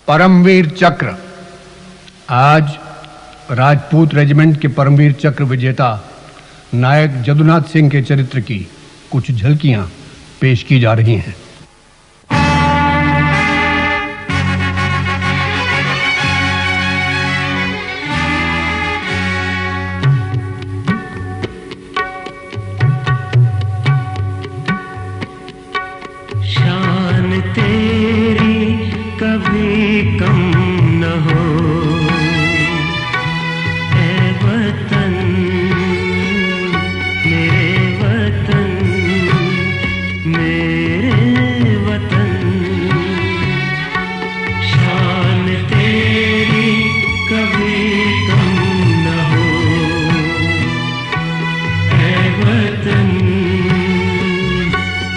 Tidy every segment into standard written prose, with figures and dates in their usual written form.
परमवीर चक्र। आज राजपूत रेजिमेंट के परमवीर चक्र विजेता नायक जदुनाथ सिंह के चरित्र की कुछ झलकियां पेश की जा रही हैं। शान तेरी कभी कम न हो ऐ वतन, मेरे वतन, मेरे वतन। शान तेरी कभी कम न हो ऐ वतन,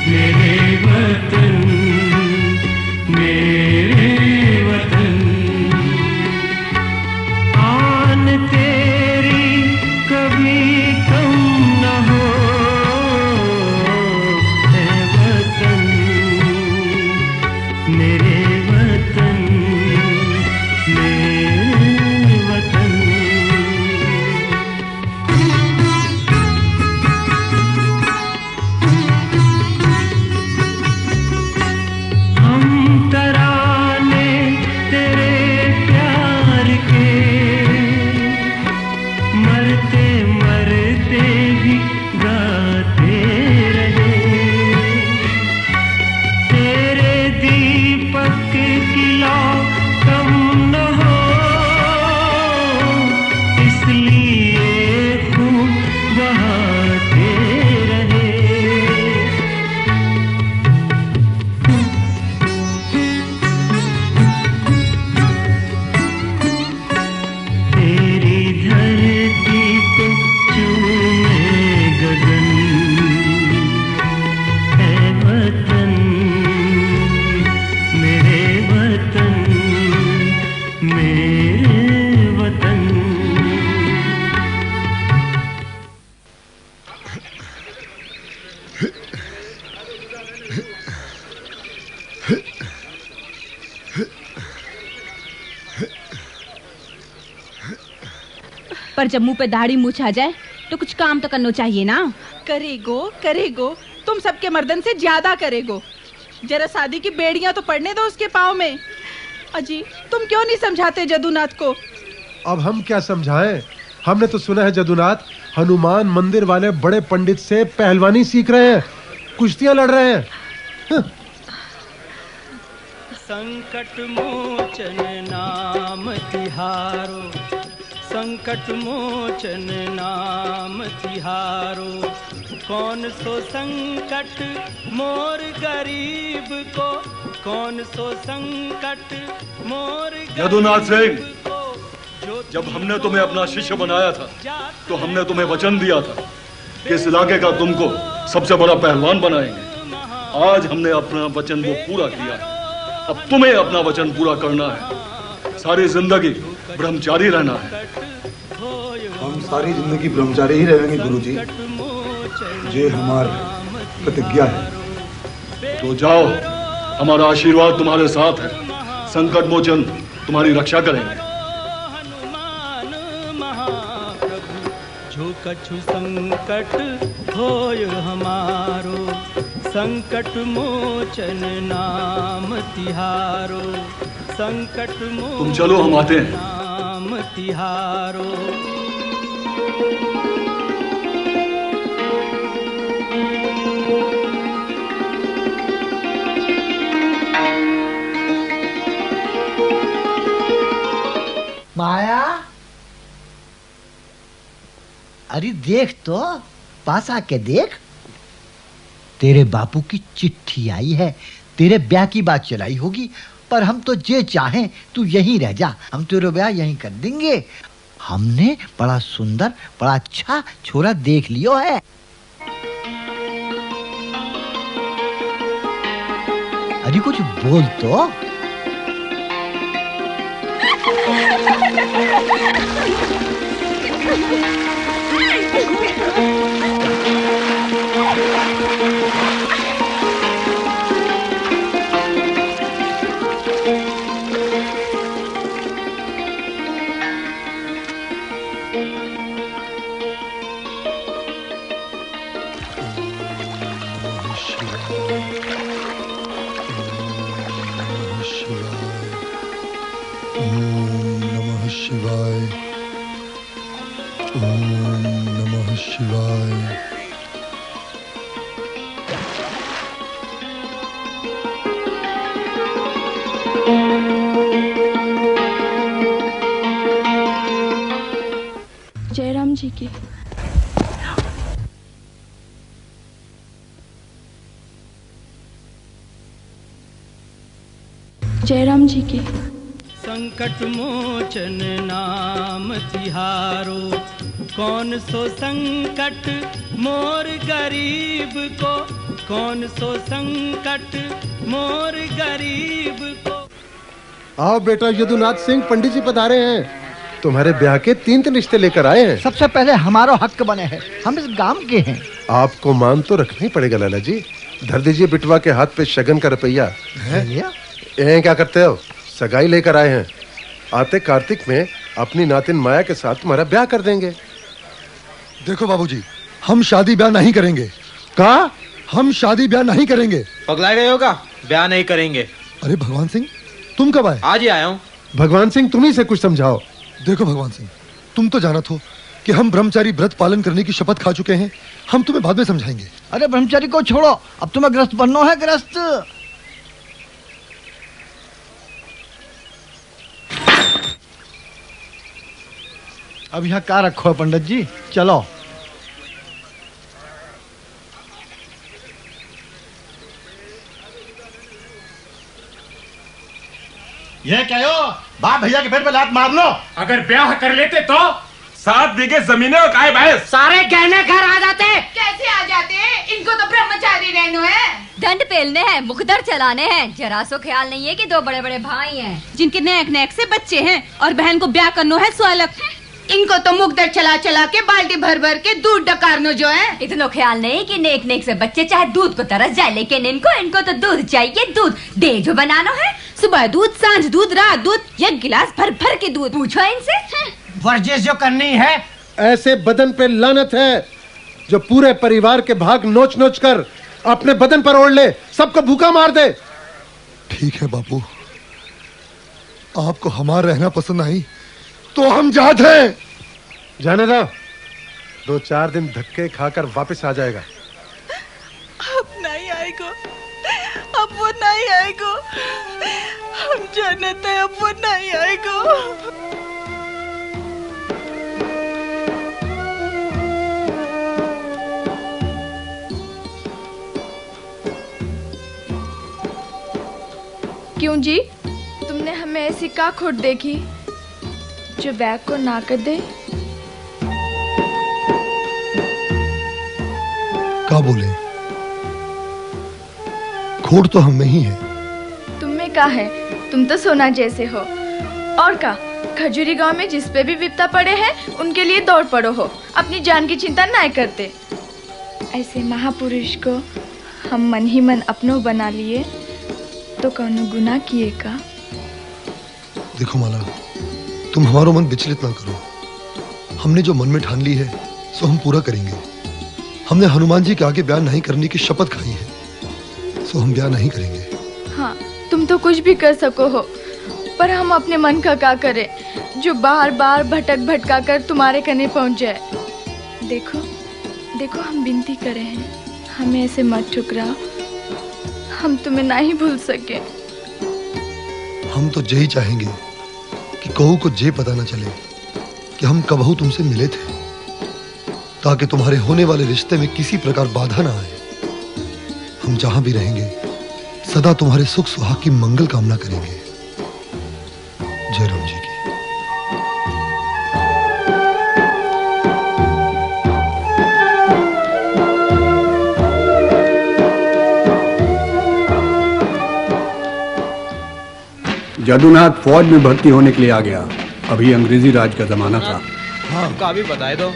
मेरे वतन, मेरे वतन। आन तेरी कभी कम न हो ऐ वतन, मेरे वतन, मेरे वतन। हम तराने तेरे प्यार के मरते मरते भी गाते रहे। तेरे दीपक की लौ कम न हो इसलिए खूब बहाते रहे। तेरी धरती को चूमे गगन ऐ वतन, मेरे वतन, मेरे वतन। पर जब मुंह पे दाढ़ी मूछ आ जाए तो कुछ काम तो करना चाहिए ना। करेगो करेगो, तुम सबके मर्दन से ज्यादा करेगो। जरा शादी की बेड़ियां तो पड़ने दो उसके पाँव में। अजी तुम क्यों नहीं समझाते जदुनाथ को? अब हम क्या समझाएं? हमने तो सुना है जदुनाथ हनुमान मंदिर वाले बड़े पंडित से पहलवानी सीख रहे हैं, कुश्तियां लड़ रहे हैं। संकट मोचन नाम तिहारो, संकट मोचन नाम तिहारो। कौन सो संकट मोर गरीब को, कौन सो संकट मोर जदुनाथ सिंह, जब हमने तुम्हें अपना शिष्य बनाया था तो हमने तुम्हें वचन दिया था कि इस इलाके का तुमको सबसे बड़ा पहलवान बनाएंगे। आज हमने अपना वचन वो पूरा किया है। अब तुम्हें अपना वचन पूरा करना है। सारी जिंदगी ब्रह्मचारी रहना है। हम सारी जिंदगी ब्रह्मचारी ही रहेंगे गुरुजी, ये हमारी प्रतिज्ञा है। तो जाओ, हमारा आशीर्वाद तुम्हारे साथ है। संकट मोचन तुम्हारी रक्षा करेंगे। जो कछु संकट होय हमारो, संकट मोचन नाम तिहारो, संकट मोचन तुम चलो, हम आते हैं। नाम तिहारो। माया, अरे देख तो, पास आके देख। तेरे बापू की चिट्ठी आई है, तेरे ब्याह की बात चलाई होगी, पर हम तो जे चाहें तू यहीं रह जा, हम तेरा ब्याह यहीं कर देंगे। हमने बड़ा सुंदर, बड़ा अच्छा छोरा देख लियो है। अरे कुछ बोल तो। शिवाय। ओम नमः शिवाय। जयराम जी की। जयराम जी की। संकट मोचन नाम तिहारो, कौन सो संकट मोर गरीब को, कौन सो संकट मोर गरीब को। आओ बेटा यदुनाथ सिंह, पंडित जी पधारे हैं। तुम्हारे ब्याह के 3 रिश्ते लेकर आए हैं। सबसे पहले हमारा हक बने हैं, हम इस गांव के हैं। आपको मान तो रखना ही पड़ेगा लाला जी। धर दीजिए बिटवा के हाथ पे शगन का रुपया। क्या करते हो? सगाई लेकर आए हैं। आते कार्तिक में अपनी नातिन माया के साथ तुम्हारा ब्याह कर देंगे। देखो बाबूजी, हम शादी ब्याह नहीं करेंगे। कहा? हम शादी ब्याह नहीं करेंगे। पगला गए होगा, ब्याह नहीं करेंगे। अरे भगवान सिंह, तुम कब आए? आज ही आया हूँ। भगवान सिंह, तुम ही से कुछ समझाओ। देखो भगवान सिंह, तुम तो जानत हो कि हम ब्रह्मचारी व्रत पालन करने की शपथ खा चुके हैं। हम तुम्हें बाद में समझाएंगे। अरे ब्रह्मचारी को छोड़ो, अब तुम्हें ग्रस्त बनना है। ग्रस्त अब यहाँ क्या रखो है पंडित जी? चलो। ये क्या हो? बाप भैया के पेट पे लात मार लो। अगर ब्याह कर लेते तो 7 बीघे जमीनें और गाय भैंस सारे गहने घर आ जाते। कैसे आ जाते? इनको तो ब्रह्मचारी रहना है। दंड पेलने हैं, मुकदर चलाने हैं। जरा सो ख्याल नहीं है कि 2 बड़े बड़े भाई हैं जिनके नेक नेक से बच्चे हैं और बहन को ब्याह करना है स्वालक। इनको तो मुकदर चला चला के बाल्टी भर भर के दूध डकारनो जो है। इतना ख्याल नहीं कि नेक नेक से बच्चे चाहे दूध को तरस जाए, लेकिन इनको तो दूध चाहिए। दूध दे जो बनाना है। सुबह दूध, सांझ दूध, रात दूध, 1 गिलास भर भर के दूध। पूछो इनसे। वर्जिश जो करनी है। ऐसे बदन पे लानत है जो पूरे परिवार के भाग नोच नोच कर अपने बदन पर ओढ़ ले, सबको भूखा मार दे। ठीक है बापू, आपको हमारा रहना पसंद नहीं तो हम जाते हैं। जाने दो, 2-4 दिन धक्के खाकर वापस आ जाएगा। अब नहीं आएगा, अब वो नहीं आएगा। हम जानते हैं अब वो नहीं आएगा। क्यों जी, तुमने हमें ऐसी क्या खोट देखी जो बैग को ना कर दे? क्या बोले? खोट तो हम में ही है। तुम में क्या है? तुम तो सोना जैसे हो। और क्या, खजूरी गांव में जिस पे भी विपदा पड़े हैं उनके लिए दौड़ पड़ो हो। अपनी जान की चिंता ना करते। ऐसे महापुरुष को हम मन ही मन अपनों बना लिए तो कौनो गुनाह किए का? देखो माला, तुम हमारा मन विचलित ना करो। हमने जो मन में ठान ली है सो हम पूरा करेंगे। हमने हनुमान जी के आगे ब्याह नहीं करने की शपथ खाई है, सो हम ब्याह नहीं करेंगे। हाँ, तुम तो कुछ भी कर सको हो, पर हम अपने मन का क्या करें जो बार बार भटक भटका कर तुम्हारे कने पहुंच जाए। देखो देखो, हम विनती करे हैं, हमें ऐसे मत ठुकराओ। हम तुम्हें नहीं भूल सके। हम तो यही चाहेंगे कि कहू को ये पता न चले कि हम कबहू तुमसे मिले थे, ताकि तुम्हारे होने वाले रिश्ते में किसी प्रकार बाधा ना आए। हम जहां भी रहेंगे सदा तुम्हारे सुख सुहाग की मंगल कामना करेंगे। जयराम जी की। जदुनाथ फौज में भर्ती होने के लिए आ गया। अभी अंग्रेजी राज का जमाना था। हाँ, का भी बताए दो।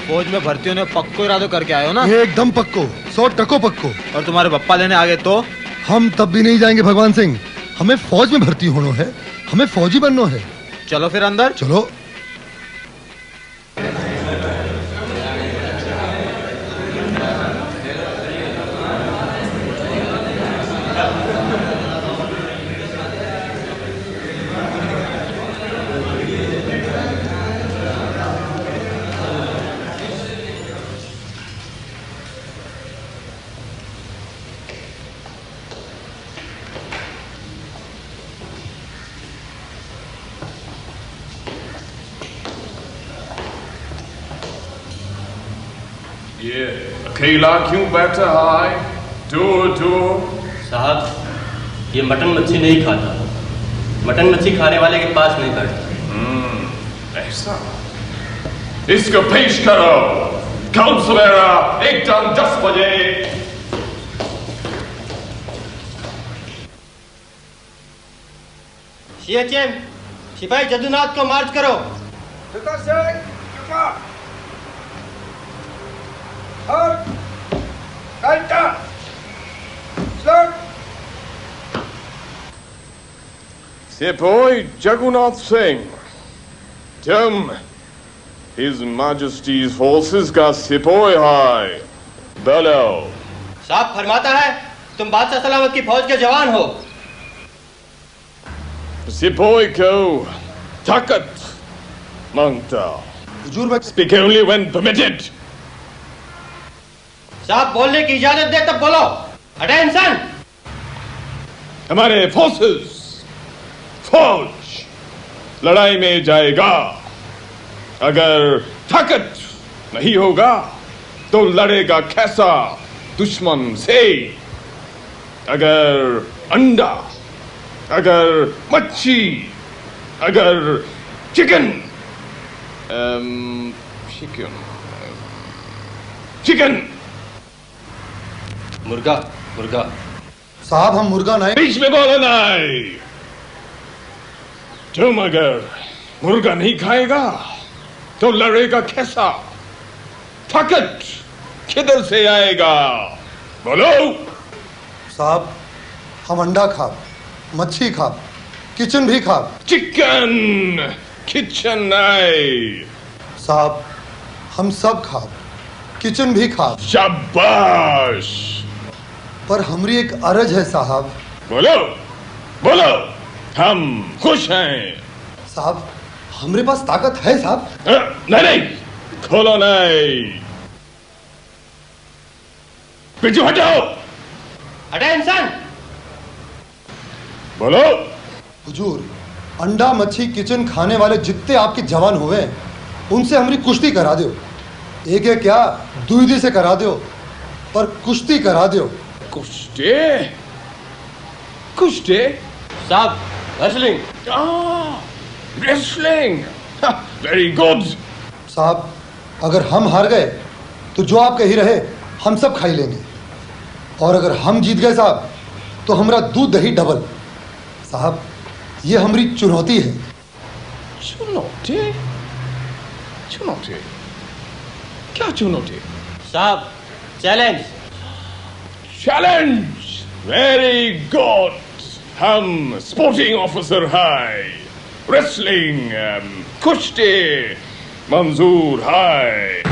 फौज में भर्ती होने पक्को इरादो करके आए हो ना? ये एकदम पक्को, 100% पक्को। और तुम्हारे पप्पा लेने आ गए तो? हम तब भी नहीं जाएंगे भगवान सिंह। हमें फौज में भर्ती होना है, हमें फौजी बनना है। चलो फिर अंदर। चलो। ये अकेला क्यों बैठा है? दूर दूर। साहब, ये मटन मच्छी नहीं खाता। मटन मच्छी खाने वाले के पास नहीं बैठता। ऐसा? इसको पेश करो कल सवेरा एकदम 10 बजे। सीएचएम, सिपाही जदुनाथ को मार्च करो। सिपाही जगन्नाथ सिंह, तुम His Majesty's forces का सिपाही है। बोलो। साहब फरमाता है तुम बादशाह सलामत की फौज के जवान हो। सिपाही को ताकत मांगता। हुजूर मैं Speak only when permitted. साहब बोलने की इजाजत दे तब बोलो। अटेंशन। हमारे फोर्सेस फौज लड़ाई में जाएगा। अगर ताकत नहीं होगा तो लड़ेगा कैसा दुश्मन से? अगर अंडा, अगर मच्छी, अगर चिकन मुर्गा मुर्गा। साहब हम मुर्गा नहीं। बीच में बोलो नहीं। तुम अगर मुर्गा नहीं खाएगा तो लड़ेगा कैसा? ताकत किधर से आएगा? बोलो। साहब हम अंडा खाब, मच्छी खाब, किचन भी खाब। चिकन किचन नहीं। साहब हम सब खाब, किचन भी खाब। शाबाश। पर हमारी एक अर्ज है साहब। बोलो बोलो, हम खुश हैं। साहब हमारे पास ताकत है साहब। नहीं नहीं, खोलो नहीं। पीछे हटाओ। अटेंशन। बोलो। हुजूर अंडा मच्छी किचन खाने वाले जितने आपके जवान हुए उनसे हमारी कुश्ती करा दो। एक एक क्या दुई से करा दो, पर कुश्ती करा दो। कुश्ती? कुश्ती? साहब रेसलिंग। Wrestling, very good. साहब अगर हम हार गए तो जो आप कही रहे हम सब खाई लेंगे, और अगर हम जीत गए साहब तो हमारा दूध दही डबल। साहब ये हमारी चुनौती है। चुनौती? चुनौती? क्या चुनौती? साहब चैलेंज। Challenge, very good. हम स्पोर्टिंग ऑफिसर है। रेसलिंग, कुश्ती मंजूर है।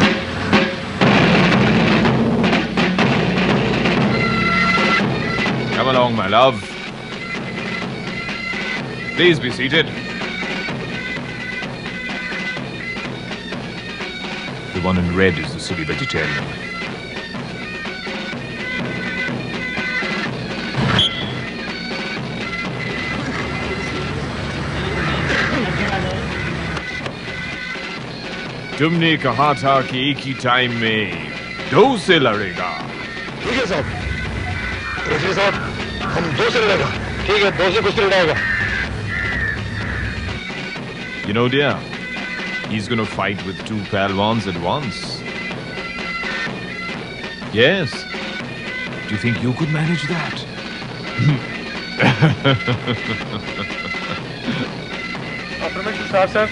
Come along, my love. Please be seated. The one in red is the silly vegetarian. तुमने कहा था कि एक ही टाइम में 2 से लड़ेगा। ठीक है साहब। रेफरी साहब हम 2 से लड़ेगा। ठीक है 2 से कुश्ती लड़ाएगा। You know, dear, he's going to fight with 2 Palwans at once. Yes. Do you think you could manage that? Affirmative, sir.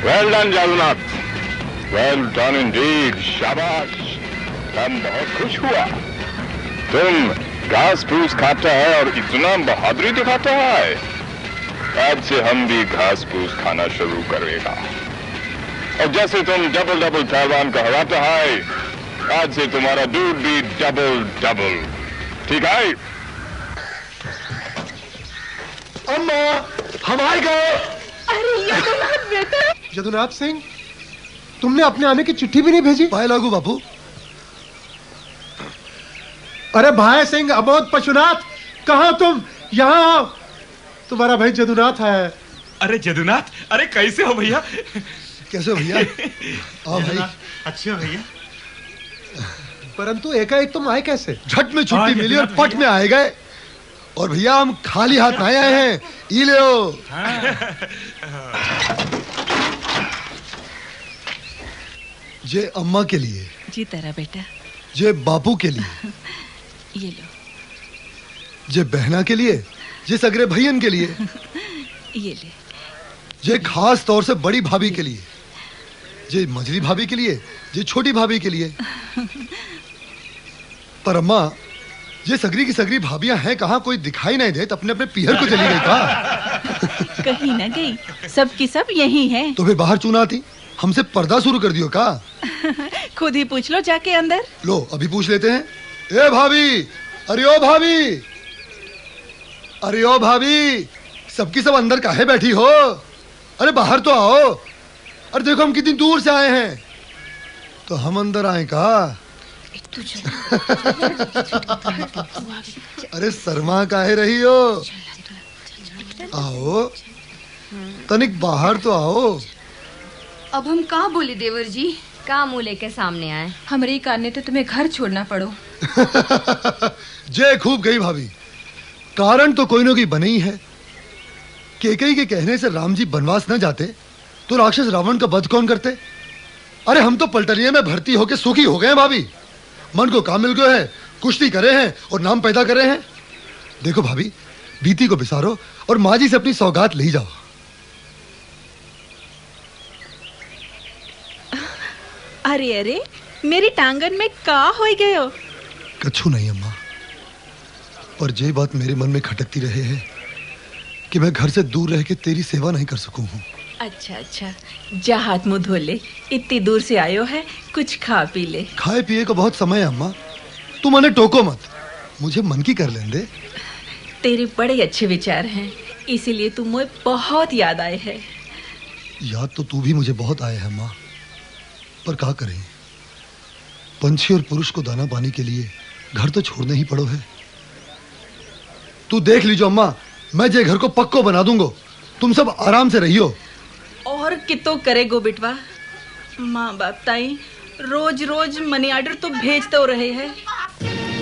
Well done, Jagannath. Well done indeed. Shabash. हम बहुत खुश हुआ। तुम घास फूस खाता है और इतना बहादुरी दिखाता है। आज से हम भी घास फूस खाना शुरू करेगा। और जैसे तुम डबल डबल पहलवान कहलाता है, आज से तुम्हारा दूध भी डबल डबल, ठीक है? अम्मा, हम आ गए। अरे यदुनाथ बेटा। यदुनाथ सिंह, तुमने अपने आने की चिट्ठी भी नहीं भेजी? पाए लागू बापू। अरे भाई सिंह, अबोध पशुनाथ, कहाँ तुम? यहाँ आओ, तुम्हारा भाई जदुनाथ है। अरे जदुनाथ, अरे कैसे हो भैया? कैसे हो भैया? आओ भाई। अच्छे हो भैया। परंतु एकाएक तुम आए कैसे? झट में छुट्टी मिली और पट में आए गए। और भैया हम खाली हाथ नहीं आए हैं, ई ले ओ। जे अम्मा के लिए। जी तेरा बेटा। जे बापू के लिए। ये लो। जे बहना के लिए, जे सगरे भैयन के लिए। ये ले। जे खास तौर से बड़ी भाभी के लिए, जे मझली भाभी के लिए, जे छोटी भाभी के लिए। पर अम्मा, ये सगरी की सगरी भाभियां हैं कहाँ? कोई दिखाई नहीं दे, तो अपने अपने पीहर को चली गई का? कहीं ना गई, सब की सब यही है। तो फिर बाहर चूना थी, हमसे पर्दा शुरू कर दियो का? खुद ही पूछ लो जाके अंदर। लो अभी पूछ लेते हैं। ए भाभी, अरे ओ भाभी, अरे ओ भाभी, सबकी सब अंदर काहे बैठी हो? अरे बाहर तो आओ। अरे देखो हम कितनी दूर से आए हैं, तो हम अंदर आए का? अरे शर्मा काहे रही हो? आओ, तनिक बाहर तो आओ। अब हम कहाँ बोले देवर जी? कहाँ मुँह लेके सामने आए? हमारे कारण तो तुम्हें घर छोड़ना पड़ो। जय खूब गई भाभी। कारण तो कोई न कोई बने ही है। केकई के कहने से राम जी बनवास न जाते तो राक्षस रावण का वध कौन करते? अरे हम तो पलटनिया में भर्ती होके सुखी हो गए हैं भाभी। मन को काम मिल गया है, कुश्ती करे हैं और नाम पैदा करे हैं। देखो भाभी, बीती को बिसारो और माँ जी से अपनी सौगात ले जाओ। अरे अरे, मेरी टांगन में का हो गए हो? कछु नहीं अम्मा, पर जे बात मेरे मन में खटकती रहे है कि मैं घर से दूर रह के तेरी सेवा नहीं कर सकूं हूँ। अच्छा अच्छा, जा हाथ मुंह धो ले, इतनी दूर से आयो है, कुछ खा पी ले। खाए पिए का बहुत समय है अम्मा, तू मने टोको मत, मुझे मन की कर लें दे। तेरे बड़े अच्छे विचार हैं, इसीलिए तुम मुझे बहुत याद आए हैं। याद तो तू भी मुझे बहुत आए है माँ, पर क्या करें, पंछी और पुरुष को दाना पानी के लिए घर तो छोड़ने ही पड़ो है। तू देख लीजिए अम्मा, मैं जे घर को पक्को बना दूंगा, तुम सब आराम से रहियो। और कितो करेगो बिटवा, माँ बाप ताई रोज रोज मनी ऑर्डर तो भेजते हो रहे हैं।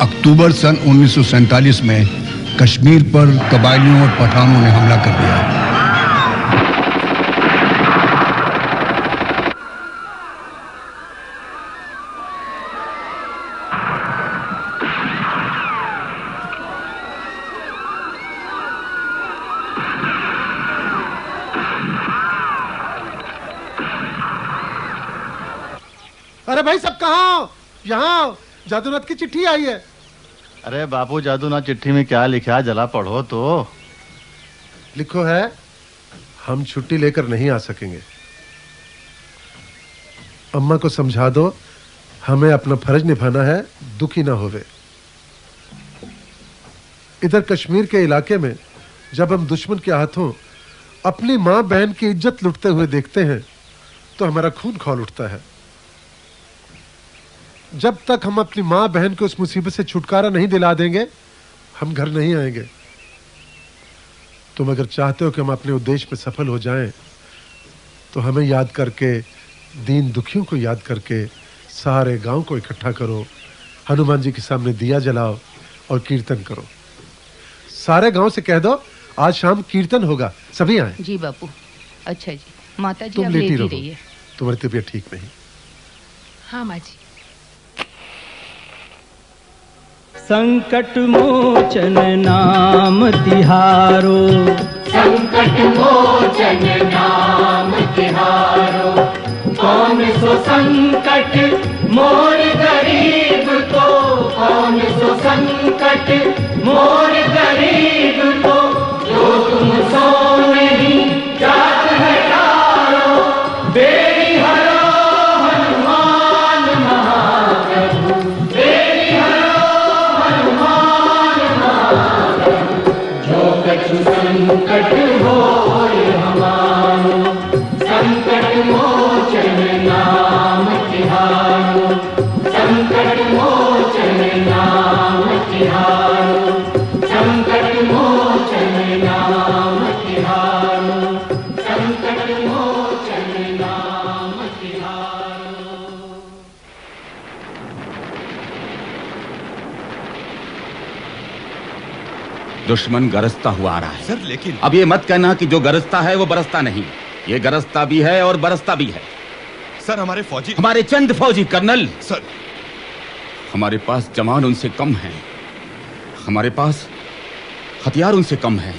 अक्टूबर सन 1947 में कश्मीर पर कबायलियों और पठानों ने हमला कर दिया। अरे भाई सब कहाँ हो? यहाँ आओ, जादूनाथ की चिट्ठी आई है। अरे बापू जादूनाथ, चिट्ठी में क्या लिखा, जला पढ़ो तो। लिखो है, हम छुट्टी लेकर नहीं आ सकेंगे। अम्मा को समझा दो, हमें अपना फर्ज निभाना है, दुखी ना होवे। इधर कश्मीर के इलाके में जब हम दुश्मन के हाथों अपनी माँ बहन की इज्जत लुटते हुए देखते हैं तो हमारा खून खौल उठता है। जब तक हम अपनी माँ बहन को उस मुसीबत से छुटकारा नहीं दिला देंगे, हम घर नहीं आएंगे। तुम अगर चाहते हो कि हम अपने उद्देश्य में सफल हो जाएं, तो हमें याद करके, दीन दुखियों को याद करके सारे गांव को इकट्ठा करो, हनुमान जी के सामने दिया जलाओ और कीर्तन करो। सारे गांव से कह दो आज शाम कीर्तन होगा, सभी आए। जी बापू। अच्छा जी, माता जी तुम अब लेटी लेटी रहो, रही है। तुम्हारी तबीयत ठीक नहीं। हाँ माँ जी। संकट मोचन नाम तिहारो, संकट मोचन नाम तिहारो, कौन कौन सो संकट मोर गरीब को, कौन सो संकट मोर गरीब को, जो तुम सो नहीं जात है यारो, बेड़ी हरो हनुमान महाप्रभु, बेड़ी हरो हनुमान महाप्रभु, जो कछु संकट होय हमारो, संकट मोचन नाम तिहारो, संकट मोचन नाम तिहारो, संकट मोचन नाम तिहारो, संकट मोचन नाम तिहारो। दुश्मन गरजता हुआ आ रहा है। सर लेकिन अब ये मत कहना कि जो गरजता है वो बरसता नहीं। ये गरजता भी है और बरसता भी है। सर हमारे फौजी, हमारे चंद फौजी कर्नल, सर हमारे पास जवान उनसे कम है, हमारे पास हथियार उनसे कम है,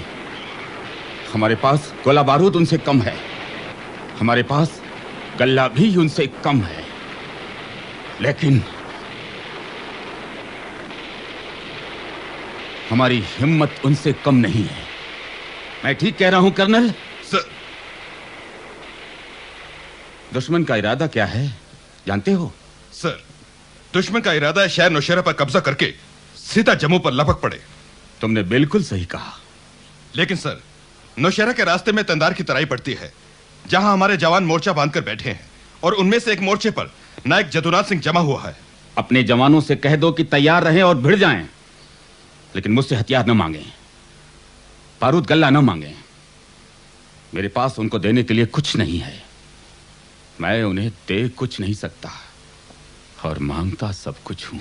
हमारे पास गोला बारूद उनसे कम है, हमारे पास गल्ला भी उनसे कम है, लेकिन हमारी हिम्मत उनसे कम नहीं है। मैं ठीक कह रहा हूं कर्नल? सर दुश्मन का इरादा क्या है जानते हो? सर दुश्मन का इरादा है शहर नौशहरा पर कब्जा करके सीधा जम्मू पर लपक पड़े। तुमने बिल्कुल सही कहा। लेकिन सर नौशहरा के रास्ते में तंदार की तराई पड़ती है, जहां हमारे जवान मोर्चा बांधकर बैठे हैं और उनमें से एक मोर्चे पर नायक जदुनाथ सिंह जमा हुआ है। अपने जवानों से कह दो कि तैयार रहें और भिड़ जाएं, लेकिन मुझसे हथियार न मांगें, बारूद गल्ला न मांगें। मेरे पास उनको देने के लिए कुछ नहीं है। मैं उन्हें दे कुछ नहीं सकता और मांगता सब कुछ हूं।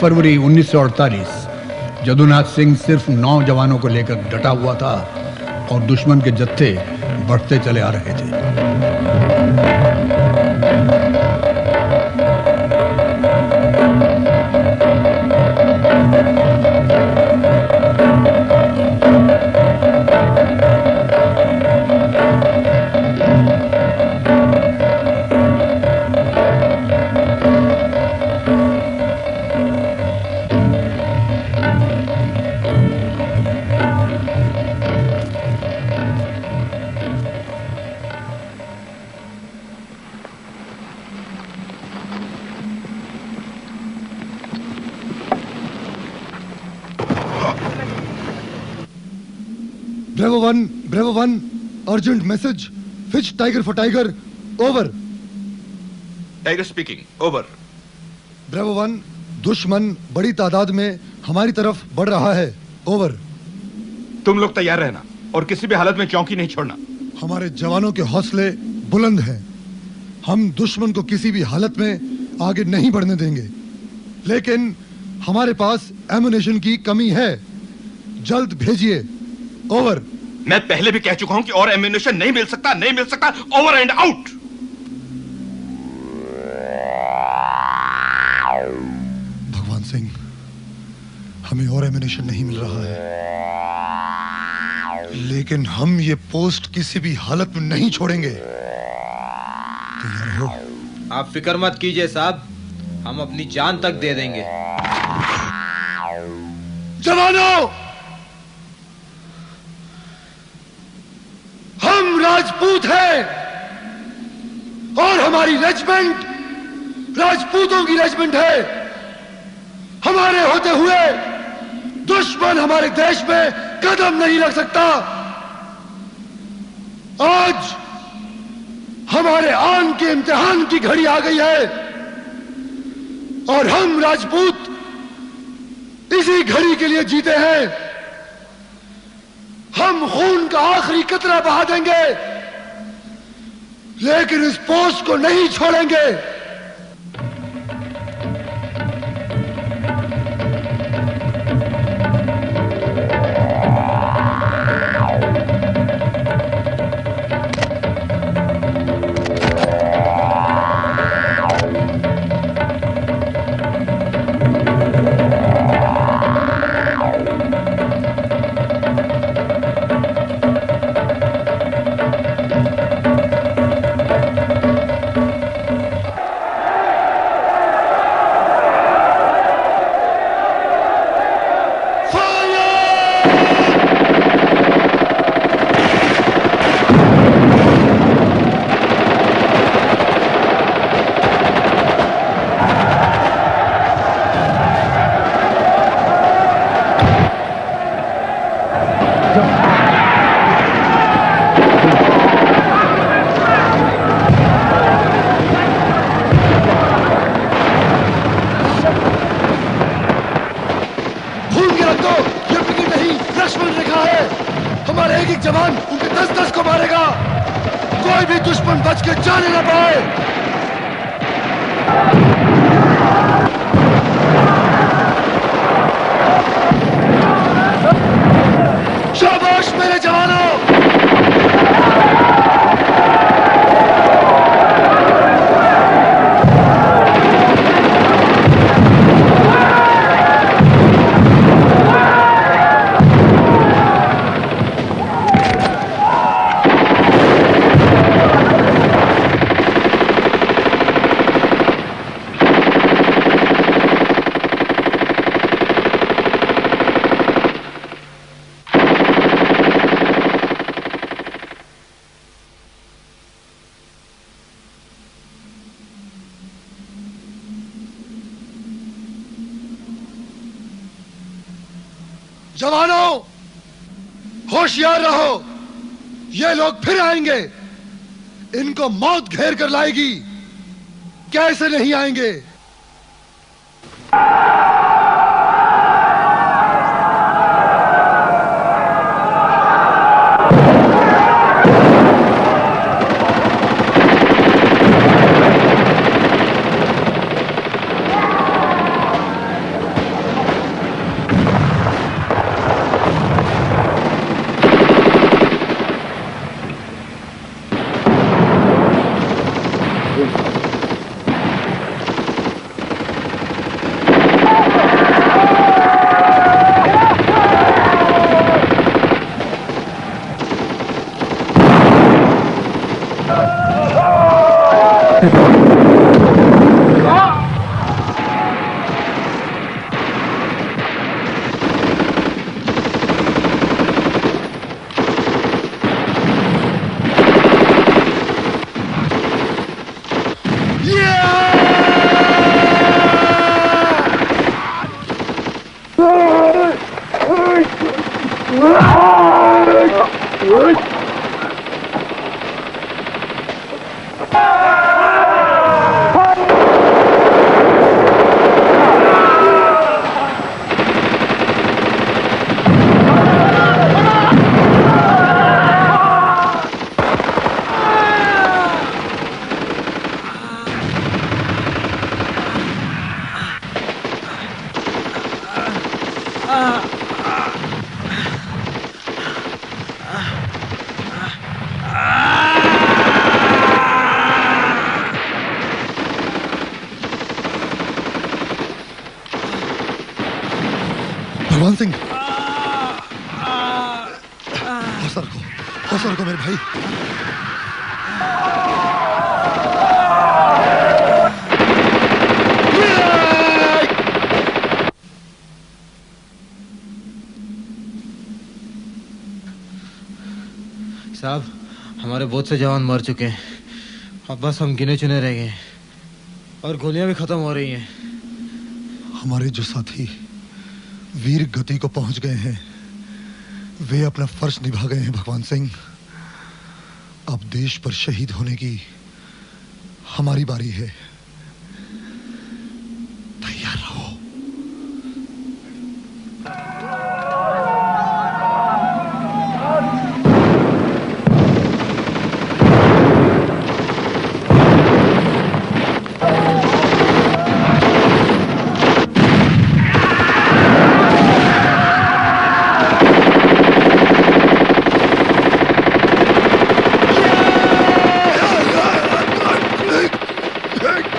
फरवरी 1948 जदुनाथ सिंह सिर्फ 9 जवानों को लेकर डटा हुआ था और दुश्मन के जत्थे बढ़ते चले आ रहे थे। ब्रेवो वन, अर्जेंट मैसेज, फिच tiger for tiger, over. Tiger speaking, over. Bravo one, दुश्मन बड़ी तादाद में हमारी तरफ बढ़ रहा है, ओवर। तुम लोग तैयार रहना और किसी भी हालत में चौकी नहीं छोड़ना। हमारे जवानों के हौसले बुलंद हैं। हम दुश्मन को किसी भी हालत में आगे नहीं बढ़ने देंगे, लेकिन हमारे पास एमुनेशन की कमी है। जल्द भेजिए, ओवर। मैं पहले भी कह चुका हूं कि और एम्यूनेशन नहीं मिल सकता, नहीं मिल सकता, ओवर एंड आउट। भगवान सिंह, हमें और एम्यूनेशन नहीं मिल रहा है, लेकिन हम ये पोस्ट किसी भी हालत में नहीं छोड़ेंगे। तैयार हो? आप फिक्र मत कीजिए साहब, हम अपनी जान तक दे देंगे। जवानों, हम राजपूत हैं और हमारी रेजिमेंट राजपूतों की रेजिमेंट है। हमारे होते हुए दुश्मन हमारे देश में कदम नहीं रख सकता। आज हमारे आन के इम्तिहान की घड़ी आ गई है और हम राजपूत इसी घड़ी के लिए जीते हैं। हम खून का आखिरी कतरा बहा देंगे, लेकिन इस पोस्ट को नहीं छोड़ेंगे। 10-10 को मारेगा, कोई भी दुश्मन बच के जाने ना पाए। शाबाश मेरे जवानों। जवानों, होशियार रहो, ये लोग फिर आएंगे। इनको मौत घेर कर लाएगी, कैसे नहीं आएंगे। भगवान सिंह, हौसला रखो मेरे भाई। साहब, हमारे बहुत से जवान मर चुके हैं, अब बस हम गिने चुने रह गए और गोलियां भी खत्म हो रही हैं। हमारे जो साथी वीर गति को पहुंच गए हैं, वे अपना फर्ज निभा गए हैं भगवान सिंह। अब देश पर शहीद होने की हमारी बारी है। तैयार रहो। Hey!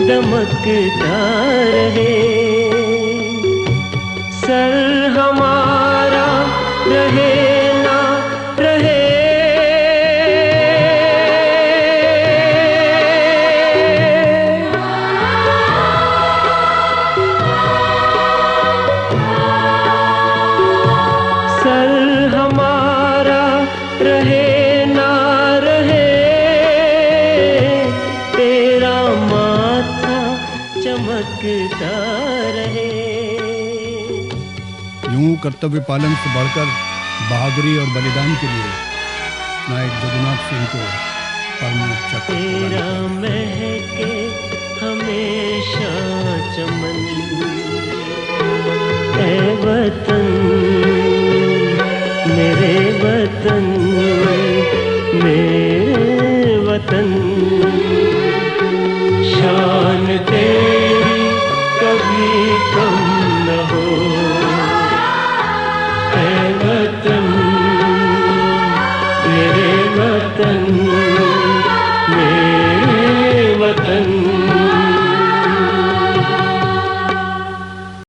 दमकता रहे, सर हमारा रहे ना रहे, सर हमारा रहे ना रहे, तेरा माथा चमकता रहे। यूं कर्तव्य पालन से बढ़कर बहादुरी और बलिदान के लिए नायक जदुनाथ सिंह को परमवीर चक्र तेरा महके हमेशा चमन, ऐ वतन मेरे वतन, मेरे वतन, शान तेरी कभी कम न हो, ऐ वतन मेरे वतन, मेरे वतन।